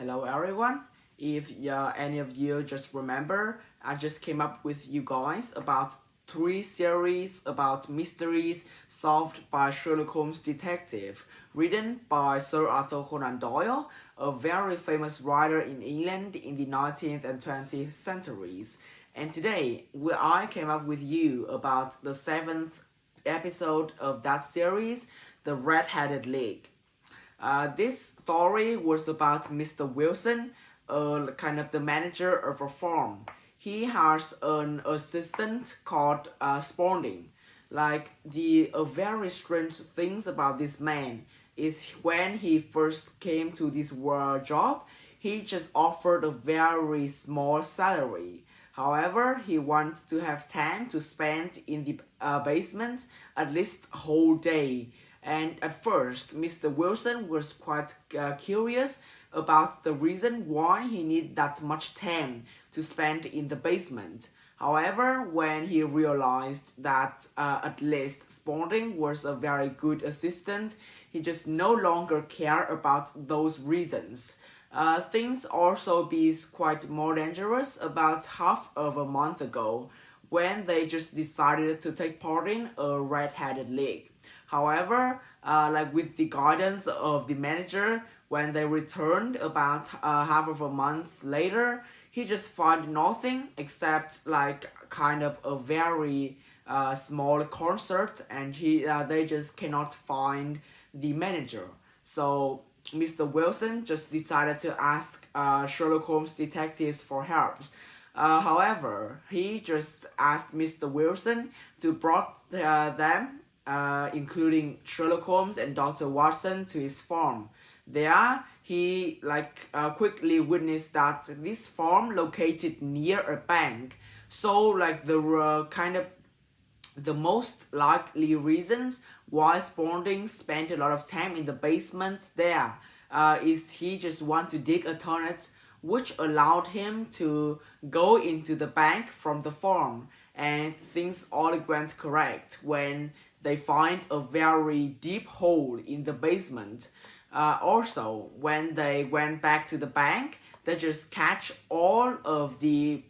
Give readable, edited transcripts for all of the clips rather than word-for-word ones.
Hello everyone. If any of you just remember, I just came up with you guys about 3 series about mysteries solved by Sherlock Holmes detective, written by Sir Arthur Conan Doyle, a very famous writer in England in the 19th and 20th centuries. And today, I came up with you about the 7th episode of that series, The Red-Headed League. This story was about Mr. Wilson, kind of the manager of a farm. He has an assistant called Spaulding. Very strange things about this man is when he first came to this job, he just offered a very small salary. However, he wants to have time to spend in the basement at least a whole day. And at first, Mr. Wilson was quite curious about the reason why he needed that much time to spend in the basement. However, when he realized that at least Spaulding was a very good assistant, he just no longer cared about those reasons. Things also be quite more dangerous about half of a month ago when they just decided to take part in a red-headed league. However, with the guidance of the manager, when they returned about half of a month later, he just found nothing except kind of a very small concert, and they just cannot find the manager. So Mr. Wilson just decided to ask Sherlock Holmes detectives for help. However, he just asked Mr. Wilson to brought them, including Sherlock Holmes and Dr. Watson, to his farm. There, he quickly witnessed that this farm located near a bank. So the most likely reasons why Spaulding spent a lot of time in the basement there is he just want to dig a tunnel which allowed him to go into the bank from the farm, and things all went correct when they find a very deep hole in the basement. Also, when they went back to the bank, they just catch all of the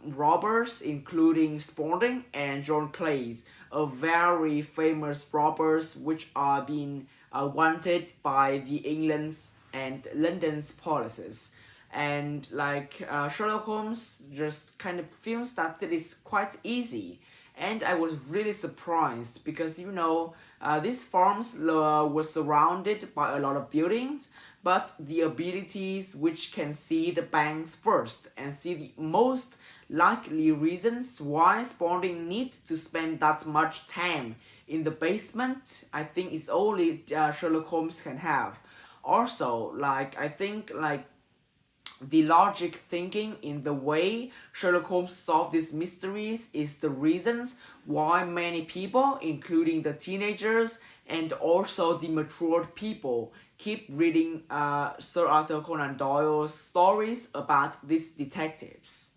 robbers, including Spaulding and John Clays, a very famous robbers which are being wanted by the England's and London's policies. And Sherlock Holmes just kind of feels that it is quite easy. And I was really surprised because these farms were surrounded by a lot of buildings, but the abilities which can see the banks first and see the most likely reasons why Spaulding needs to spend that much time in the basement, I think is only Sherlock Holmes can have. Also, I think the logic thinking in the way Sherlock Holmes solved these mysteries is the reasons why many people, including the teenagers and also the matured people, keep reading Sir Arthur Conan Doyle's stories about these detectives.